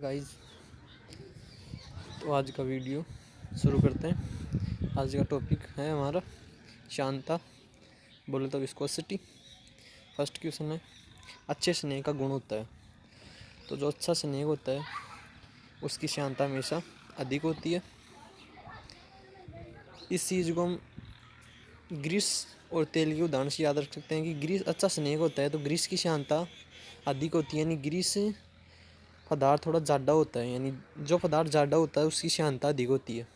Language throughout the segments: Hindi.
गाइस, तो आज का वीडियो शुरू करते हैं। आज का टॉपिक है हमारा शांता, बोले तो विस्कोसिटी। फर्स्ट क्वेश्चन है, अच्छे स्नेह का गुण होता है। तो जो अच्छा स्नेह होता है उसकी शांता हमेशा अधिक होती है। इस चीज़ को हम ग्रीस और तेल के उदाहरण से याद रख सकते हैं कि ग्रीस अच्छा स्नेह होता है तो ग्रीस की शांता अधिक होती है। यानी ग्रीस पदार्थ थोड़ा ज़्यादा होता है, यानी जो पदार्थ ज़्यादा होता है उसकी शांता अधिक होती है।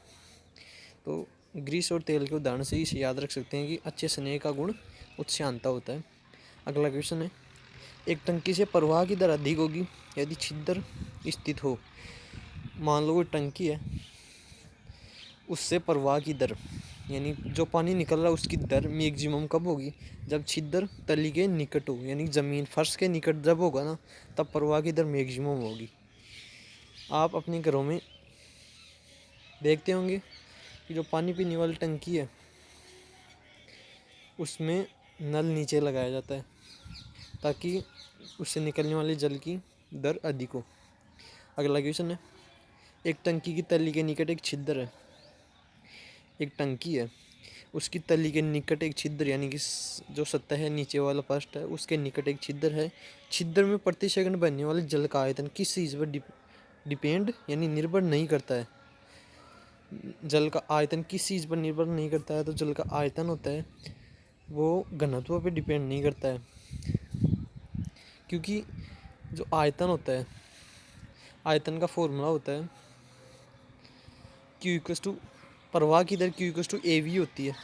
तो ग्रीस और तेल के उदाहरण से इसे याद रख सकते हैं कि अच्छे स्नेह का गुण उच्च शांता होता है। अगला क्वेश्चन है, एक टंकी से प्रवाह की दर अधिक होगी यदि छिद्र स्थित हो। मान लो कोई टंकी है, उससे प्रवाह की दर यानी जो पानी निकल रहा है उसकी दर मैक्सिमम कब होगी? जब छिद्र तली के निकट हो, यानी ज़मीन फर्श के निकट जब होगा ना, तब प्रवाह की दर मैक्सिमम होगी। आप अपने घरों में देखते होंगे कि जो पानी पीने वाली टंकी है उसमें नल नीचे लगाया जाता है ताकि उससे निकलने वाले जल की दर अधिक हो। अगला क्वेश्चन है, एक टंकी की तली के निकट एक छिद्र है। एक टंकी है, उसकी तली के निकट एक छिद्र यानी कि जो सतह है, नीचे वाला फर्स्ट है, उसके निकट एक छिद्र है। छिद्र में प्रति सेकंड बनने वाले जल का आयतन किस चीज़ पर डिपेंड यानी निर्भर नहीं करता है? जल का आयतन किस चीज़ पर निर्भर नहीं करता है? तो जल का आयतन होता है वो घनत्व पे डिपेंड नहीं करता है, क्योंकि जो आयतन होता है, आयतन का फॉर्मूला होता है क्यू इक्वस टू प्रवाह की दर Q equals to A V होती है।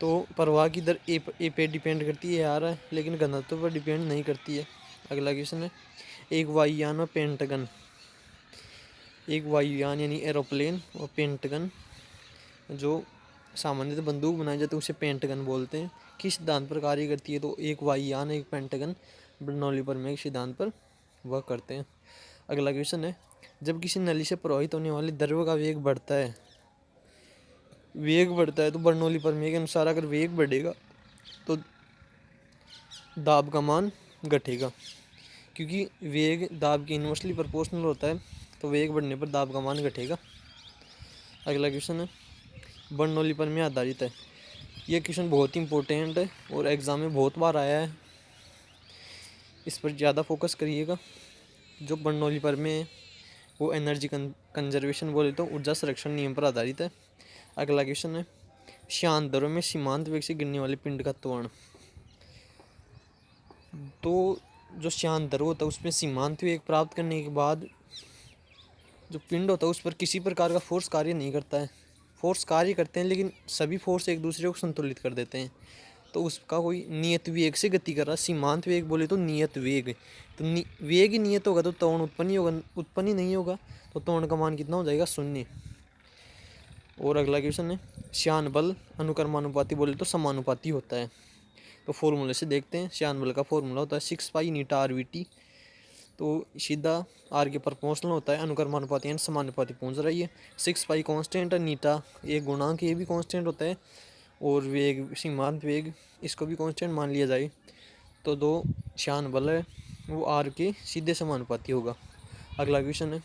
तो प्रवाह की दर ए पे डिपेंड करती है यार, लेकिन घनत्व पर डिपेंड नहीं करती है। अगला क्वेश्चन है, एक वायुयान और पेंटागन, एक वायुयान यानी एरोप्लेन और पेंटागन जो सामान्यतः बंदूक बनाई जाती है उसे पेंटागन बोलते हैं, किस सिद्धांत पर कार्य करती है? तो एक वायुयान एक पेंटागन बर्नौली प्रमेय के सिद्धांत पर वह करते हैं। अगला क्वेश्चन है, जब किसी नली से प्रवाहित होने वाले द्रव्य का वेग बढ़ता है, तो बर्नौली प्रमेय के अनुसार अगर वेग बढ़ेगा तो दाब का मान घटेगा, क्योंकि वेग दाब के इन्वर्सली प्रोपोर्शनल होता है, तो वेग बढ़ने पर दाब का मान घटेगा। अगला क्वेश्चन है, बर्नौली प्रमेय आधारित है। यह क्वेश्चन बहुत ही इंपॉर्टेंट है और एग्ज़ाम में बहुत बार आया है, इस पर ज़्यादा फोकस करिएगा। जो बर्नौली प्रमेय है वो एनर्जी कंजर्वेशन बोले तो ऊर्जा संरक्षण नियम पर आधारित है। अगला क्वेश्चन है, शांत दरों में सीमांत वेग से गिरने वाले पिंड का त्वरण। तो जो शांत दर होता है उसमें सीमांत वेग प्राप्त करने के बाद जो पिंड होता है उस पर किसी प्रकार का फोर्स कार्य नहीं करता है। फोर्स कार्य करते हैं लेकिन सभी फोर्स एक दूसरे को संतुलित कर देते हैं, तो उसका कोई नियत वेग से गति कर रहा है। सीमांत वेग बोले तो नियत वेग, तो वेग ही नियत होगा तो त्वरण उत्पन्न ही नहीं होगा, तो त्वरण का मान कितना हो जाएगा? 0। और अगला क्वेश्चन है, श्यान बल अनुक्रमानुपाती बोले तो समानुपाती होता है। तो फॉर्मूले से देखते हैं, श्यान बल का फॉर्मूला होता है 6 पाई नीटा आर वी टी। तो सीधा आर के प्रोपोर्शनल होता है, अनुक्रमानुपाती यानी समानुपाती पहुँच रही है। 6 पाई कांस्टेंट है, नीटा एक गुणांक ये भी कांस्टेंट होता है, और वेग सीमांत वेग इसको भी कांस्टेंट मान लिया जाए तो दो श्यान बल है वो आर के सीधे समानुपाती होगा। अगला क्वेश्चन है,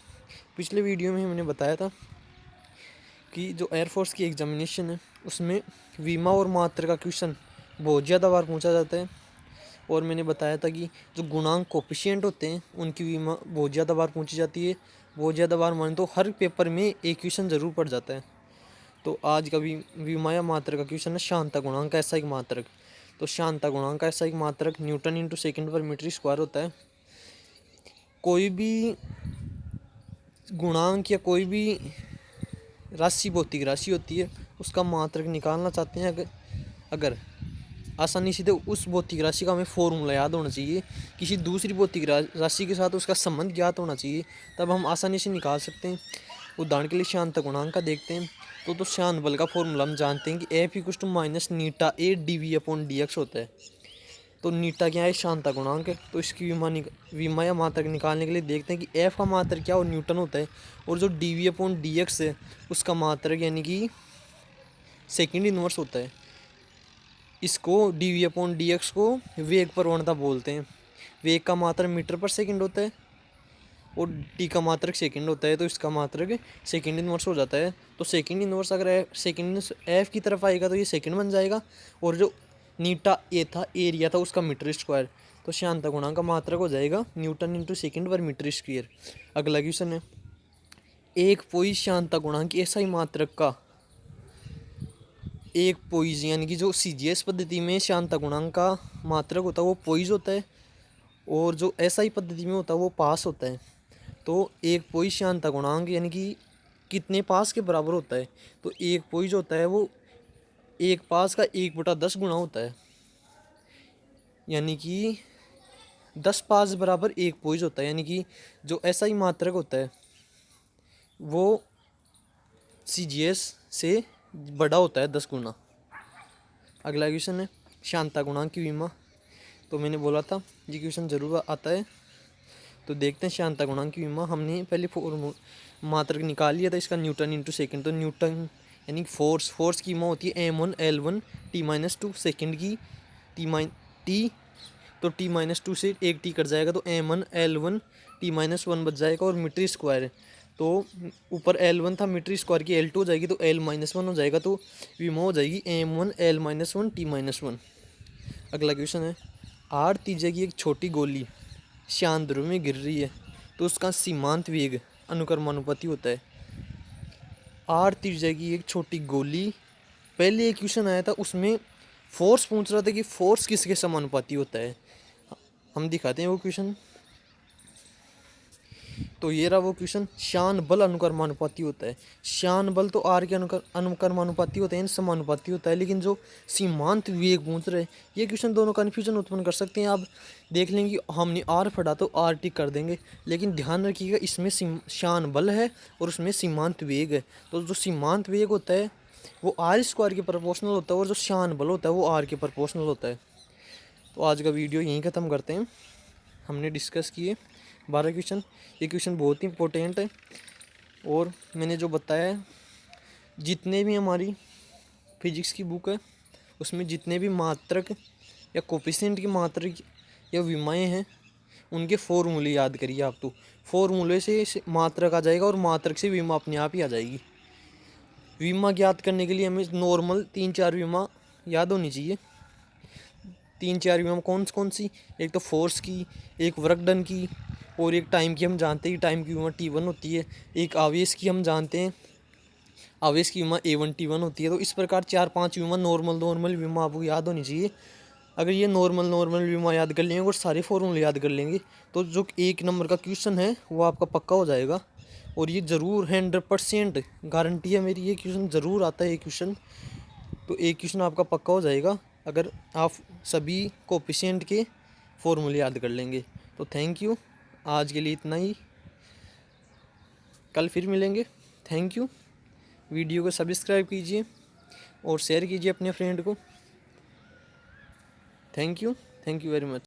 पिछले वीडियो में हमने बताया था कि जो एयरफोर्स की एग्जामिनेशन है उसमें वीमा और मात्रा का क्वेश्चन बहुत ज़्यादा बार पूछा जाता है, और मैंने बताया था कि जो गुणांक कोफिशिएंट होते हैं उनकी वीमा बहुत ज़्यादा बार पूछी जाती है। बहुत ज़्यादा बार माने तो हर पेपर में एक क्वेश्चन ज़रूर पड़ जाता है। तो आज का वीमा या मात्रक का क्वेश्चन है, शांता गुणांक का ऐसा एक मात्रक। तो शांता गुणांक का ऐसा एक मात्रक न्यूटन इंटू सेकेंड पर मीटर स्क्वायर होता है। कोई भी गुणांक या कोई भी राशि भौतिक राशि होती है उसका मात्रक निकालना चाहते हैं अगर आसानी से, तो उस भौतिक राशि का हमें फॉर्मूला याद होना चाहिए, किसी दूसरी भौतिक राशि के साथ उसका संबंध ज्ञात होना चाहिए, तब हम आसानी से निकाल सकते हैं। उदाहरण के लिए शांत गुणांक का देखते हैं, तो शांत बल का फॉर्मूला हम जानते हैं कि एफ इक्वल टू माइनस नीटा A d v upon d x होता है। तो नीटा क्या है? शांता गुणांक है। तो इसकी विमा या मात्रक निकालने के लिए देखते हैं कि एफ का मात्रक क्या और न्यूटन होता है, और जो d v upon d x है उसका मात्रक यानी कि सेकेंड इनवर्स होता है। इसको d v upon d x को वेग प्रवणता बोलते हैं। वेग का मात्रक मीटर पर सेकंड होता है, और टी का मात्रक सेकंड होता है, तो इसका मात्रक सेकंड इनवर्स हो जाता है। तो सेकंड इनवर्स अगर सेकंड एफ की तरफ आएगा तो ये सेकंड बन जाएगा, और जो नीटा ए था, एरिया था, उसका मीटर स्क्वायर, तो श्यानता गुणांक का मात्रक हो जाएगा न्यूटन इंटू सेकंड पर मीटर स्क्वायर। अगला क्वेश्चन है, एक पोइस श्यानता गुणांक ऐसा ही मात्रक का एक पोइज, यानी कि जो सीजीएस पद्धति में श्यानता गुणांक का मात्रक होता है वो पोइज होता है, और जो एसआई पद्धति में होता है वो पास होता है। तो एक पोइज श्यानता गुणांक यानी कि कितने पास के बराबर होता है, तो एक पोइज होता है वो एक पास का 1/10 गुणा होता है, यानी कि 10 पास बराबर एक पोइज होता है, यानी कि जो एसआई मात्रक होता है वो सीजीएस से बड़ा होता है 10 गुना। अगला क्वेश्चन है, श्यानता गुणांक की विमा। तो मैंने बोला था ये क्वेश्चन जरूर आता है, तो देखते हैं श्यानता गुणांक की विमा। हमने पहले मात्रक निकाल लिया था इसका, न्यूटन इंटू सेकेंड। तो न्यूटन यानी फोर्स की विमा होती है m1 L1 T-2, सेकेंड की टी, तो T-2 से एक टी कट जाएगा, तो m1 L1 T-1 बच जाएगा, और मीटर स्क्वायर है तो ऊपर L1 था, मीटर स्क्वायर की L2 हो जाएगी, तो L-1 हो जाएगा, तो विमा हो जाएगी m1 L-1 T-1। अगला क्वेश्चन है, आर त्रिज्या की एक छोटी गोली शांत ध्रुव में गिर रही है, तो उसका सीमांत वेग अनुक्रमानुपाती होता है। आर त्रिज्या की एक छोटी गोली, पहले एक क्वेश्चन आया था उसमें फोर्स पूछ रहा था कि फोर्स किसके समानुपाती होता है। हम दिखाते हैं वो क्वेश्चन। तो ये रहा वो क्वेश्चन, शान बल अनुक्रमानुपाती होता है। शान बल तो आर के अनुक्रमानुपाती होते हैं, समानुपाती होता है, लेकिन जो सीमांत वेग पूछ रहे ये क्वेश्चन दोनों कन्फ्यूजन उत्पन्न कर सकते हैं। आप देख लेंगे हमने आर पढ़ा तो आर टी कर देंगे, लेकिन ध्यान रखिएगा इसमें शान बल है और उसमें सीमांत वेग है। तो जो सीमांत वेग होता है वो आर स्क्वायर के प्रोपोर्शनल होता है, और जो शान बल होता है वो आर के प्रोपोर्शनल होता है। तो आज का वीडियो यहीं ख़त्म करते हैं। हमने डिस्कस किए 12 क्वेश्चन। ये क्वेश्चन बहुत ही इंपॉर्टेंट है, और मैंने जो बताया है, जितने भी हमारी फिजिक्स की बुक है उसमें जितने भी मात्रक या कोफिशिएंट की मात्रक या विमाएँ हैं उनके फॉर्मूले याद करिए आप। तो फॉर्मूले से मात्रक आ जाएगा और मात्रक से विमा अपने आप ही आ जाएगी। विमा याद करने के लिए हमें नॉर्मल 3-4 विमा याद होनी चाहिए। 3-4 विमा कौन सी, एक तो फोर्स की, एक वर्क डन की, और एक टाइम की। हम जानते हैं टाइम की विमा T1 होती है। एक आवेश की हम जानते हैं, आवेश की विमा A1 T1 होती है। तो इस प्रकार 4-5 विमा नॉर्मल विमा आपको याद होनी चाहिए। अगर ये नॉर्मल विमा याद कर लेंगे और सारे फॉर्मूले याद कर लेंगे तो जो 1 नंबर का क्वेश्चन है वो आपका पक्का हो जाएगा। और ये ज़रूर 100% गारंटी है मेरी, ये क्वेश्चन ज़रूर आता है ये क्वेश्चन। तो एक क्वेश्चन आपका पक्का हो जाएगा अगर आप सभी कोफिशिएंट के फॉर्मूले याद कर लेंगे। तो थैंक यू, आज के लिए इतना ही, कल फिर मिलेंगे। Thank you. वीडियो को सब्सक्राइब कीजिए और शेयर कीजिए अपने फ्रेंड को। Thank you very much.